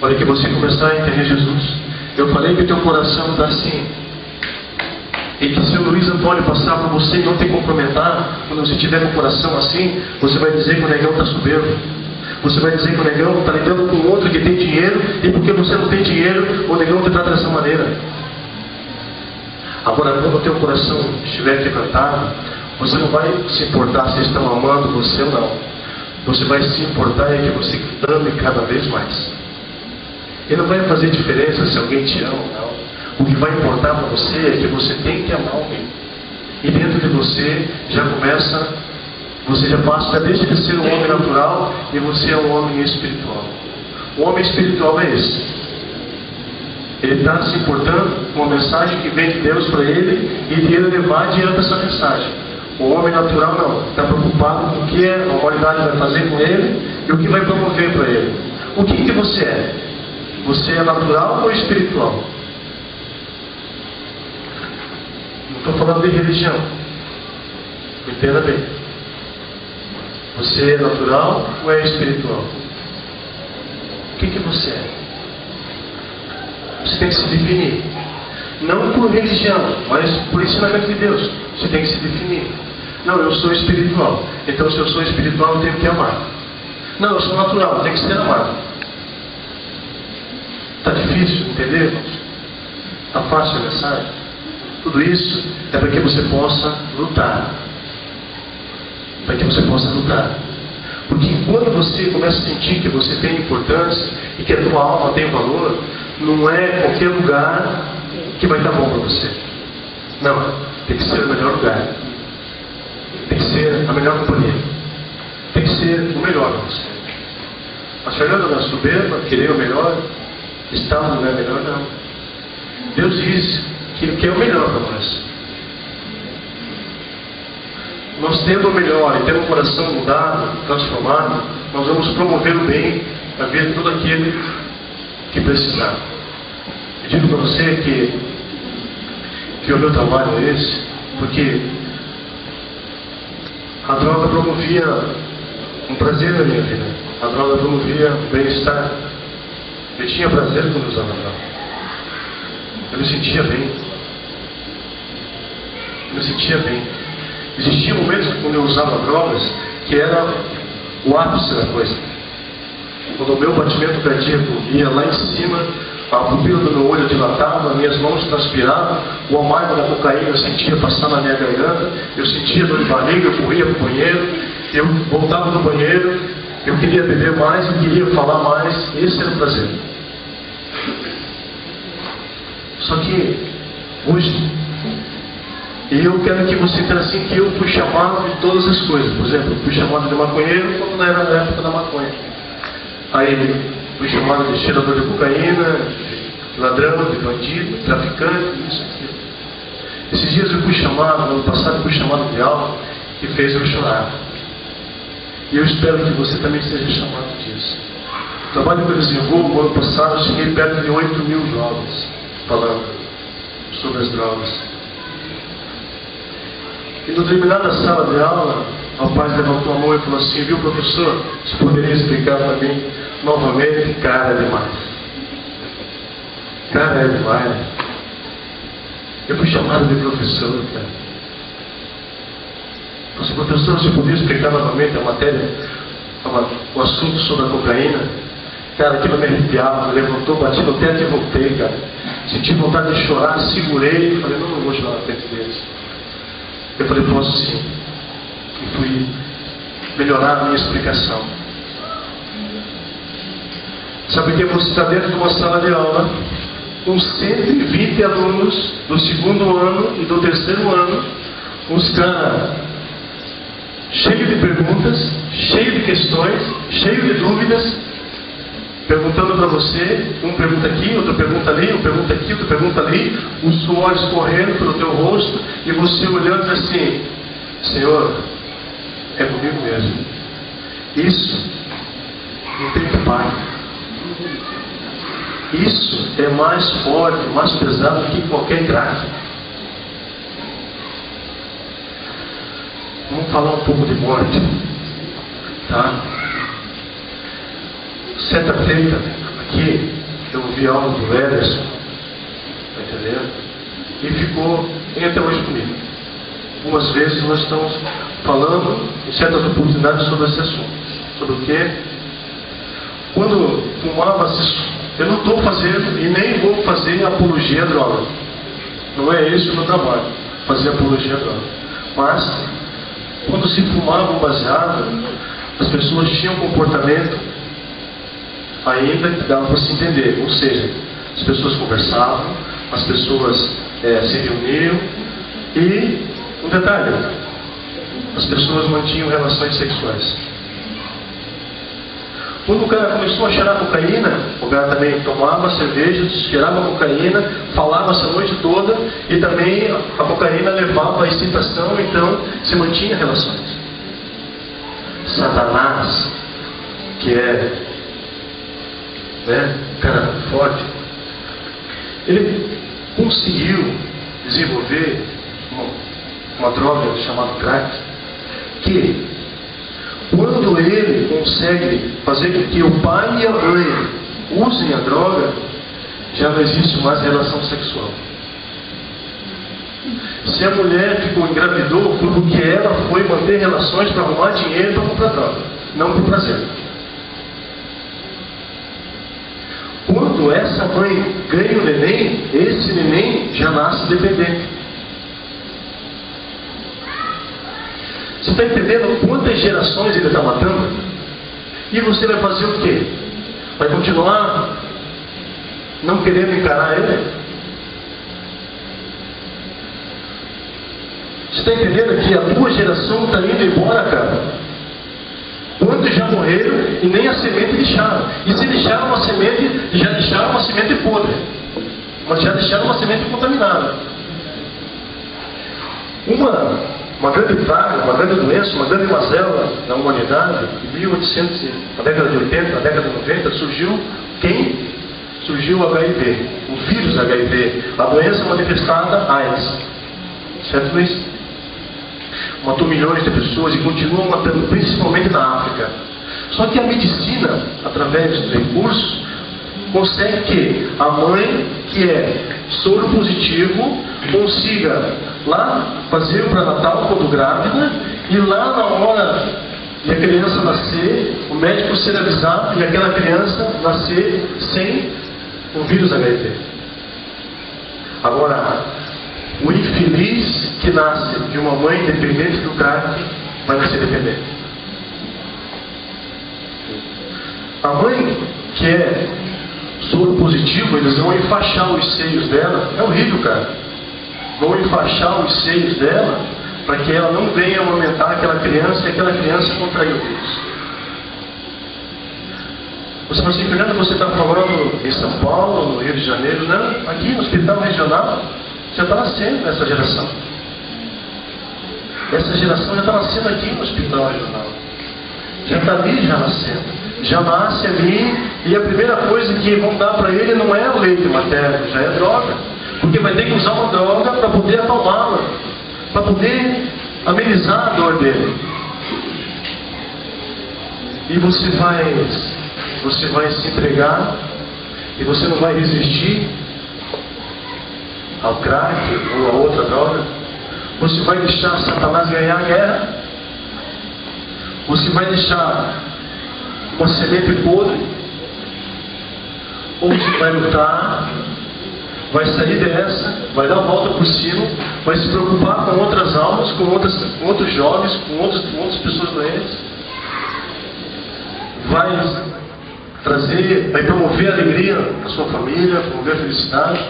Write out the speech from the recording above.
hora que você começar a entender Jesus, eu falei que o teu coração está assim. E que se o Luiz Antônio passar por você e não te cumprimentar, quando você tiver com o coração assim, você vai dizer que o negão está soberbo. Você vai dizer que o negão está lidando com outro que tem dinheiro, e porque você não tem dinheiro, o negão te trata dessa maneira. Agora, quando o teu coração estiver quebrantado, você não vai se importar se estão amando você ou não. Você vai se importar é que você ame cada vez mais. E não vai fazer diferença se alguém te ama ou não. O que vai importar para você é que você tem que amar alguém. E dentro de você já começa, você já deixa de ser um homem natural e você é um homem espiritual. O homem espiritual é esse. Ele está se importando com a mensagem que vem de Deus para ele e de ele levar adiante essa mensagem. O homem natural não. Está preocupado com o que a humanidade vai fazer com ele e o que vai promover para ele. O que você é? Você é natural ou espiritual? Não estou falando de religião. Entenda bem. Você é natural ou é espiritual? O que você é? Você tem que se definir. Não por religião, mas por ensinamento de Deus. Você tem que se definir. Não, eu sou espiritual. Então, se eu sou espiritual, eu tenho que amar. Não, eu sou natural, eu tenho que ser amado. Está difícil, entender? Está fácil a mensagem? Tudo isso é para que você possa lutar. Para que você possa lutar. Porque quando você começa a sentir que você tem importância e que a tua alma tem valor, não é qualquer lugar que vai estar bom para você. Não, tem que ser o melhor lugar. Tem que ser a melhor companhia. Tem que ser o melhor para você. A Fernanda não é soberba, querer o melhor, estado não é melhor, não. Deus diz que Ele quer o melhor para nós. Nós tendo o melhor e tendo o coração mudado, transformado, nós vamos promover o bem na vida de todo aquele que precisar. Eu digo para você que o meu trabalho é esse, porque a droga promovia um prazer na minha vida. A droga promovia o bem-estar. Eu tinha prazer quando usava a droga. Eu me sentia bem. Eu me sentia bem. Existiam momentos quando eu usava drogas que era o ápice da coisa. Quando o meu batimento cardíaco ia lá em cima, a pupila do meu olho dilatava, minhas mãos transpiravam, o amargo da cocaína eu sentia passar na minha garganta, eu sentia dor de barriga, eu corria para o banheiro, eu voltava do banheiro, eu queria beber mais, eu queria falar mais, esse era o prazer. Só que hoje, eu quero que você tenha assim que eu fui chamado de todas as coisas. Por exemplo, eu fui chamado de maconheiro quando não era na época da maconha. Aí fui chamado de cheirador de cocaína, de ladrão, de bandido, de traficante, isso aqui. Esses dias eu fui chamado, no ano passado eu fui chamado de algo que fez eu chorar. E eu espero que você também seja chamado disso. O trabalho que eu desenvolvo, no ano passado, eu cheguei perto de 8.000 jovens falando sobre as drogas. E no terminar da sala de aula, o rapaz levantou a mão e falou assim: viu, professor, você poderia explicar para mim novamente? Cara, é demais. Cara, é demais. Eu fui chamado de professor, cara. Falei, professor, você poderia explicar novamente a matéria, o assunto sobre a cocaína? Cara, aquilo me arrepiava, me levantou, bati no teto e voltei, cara. Senti vontade de chorar, segurei e falei, não vou chorar na frente deles. Eu falei, posso sim. E fui melhorar a minha explicação. Sabe que você está dentro de uma sala de aula com 120 alunos do segundo ano e do terceiro ano, uns caras cheios de perguntas, cheios de questões, cheios de dúvidas, perguntando para você, um pergunta aqui, outro pergunta ali, um pergunta aqui, outro pergunta ali, os suores correndo pelo teu rosto, e você olhando assim, Senhor, é comigo mesmo. Isso não tem que parar. Isso é mais forte, mais pesado do que qualquer graça. Vamos falar um pouco de morte, tá? Certa feita, que eu vi algo do Ederson, tá entendendo? E ficou até hoje comigo. Algumas vezes nós estamos falando, em certas oportunidades, sobre esse assunto. Sobre o quê? Quando fumava, eu não estou fazendo e nem vou fazer apologia à droga. Não é esse o meu trabalho, fazer apologia à droga. Mas, quando se fumava um baseado, as pessoas tinham um comportamento ainda que dava para se entender. Ou seja, as pessoas conversavam, as pessoas se reuniam e, um detalhe, as pessoas mantinham relações sexuais. Quando o cara começou a cheirar cocaína, o cara também tomava cerveja, cheirava cocaína, falava-se a noite toda e também a cocaína levava à excitação, então se mantinha relações. Satanás, que é um cara forte, ele conseguiu desenvolver uma droga chamada crack, que quando ele consegue fazer com que o pai e a mãe usem a droga, já não existe mais relação sexual. Se a mulher engravidou, foi porque ela foi manter relações para arrumar dinheiro para comprar droga, não por prazer. Quando essa mãe ganha o neném, esse neném já nasce dependente. Você está entendendo quantas gerações ele está matando? E você vai fazer o quê? Vai continuar não querendo encarar ele? Você está entendendo que a tua geração está indo embora, cara? Quantos já morreram e nem a semente deixaram? E se deixaram uma semente, já deixaram uma semente podre. Mas já deixaram uma semente contaminada. Uma grande praga, uma grande doença, uma grande mazela na humanidade, em 1800, na década de 80, na década de 90, surgiu quem? Surgiu o HIV, o vírus HIV, a doença manifestada AIDS. Certo, Luiz? Matou milhões de pessoas e continua matando, principalmente na África. Só que a medicina, através dos recursos, consegue que a mãe, que é soro positivo, consiga lá fazer o pré-natal quando grávida, e lá na hora de a criança nascer, o médico ser avisado e aquela criança nascer sem o vírus HIV. Agora, o infeliz que nasce de uma mãe dependente do crack vai nascer dependente. A mãe que é soro positivo, eles vão enfaixar os seios dela. É horrível, cara. Vão enfaixar os seios dela para que ela não venha amamentar aquela criança e aquela criança contrair o vírus. Você fala assim, Fernando, você está falando em São Paulo, no Rio de Janeiro? Não, aqui no Hospital Regional, já está nascendo essa geração. Essa geração já está nascendo aqui no Hospital Regional. Já está ali, já nascendo. Já nasce ali, e a primeira coisa que vão dar para ele não é o leite materno, já é droga. Porque vai ter que usar uma droga para poder acalmá-la, para poder amenizar a dor dele. E você vai se entregar, e você não vai resistir ao crack ou a outra droga. Você vai deixar Satanás ganhar a guerra. Você vai deixar uma semente podre, ou você vai lutar, vai sair dessa, vai dar a volta por cima, vai se preocupar com outras almas, com outros jovens, com outras pessoas doentes, vai promover a alegria na sua família, promover a felicidade.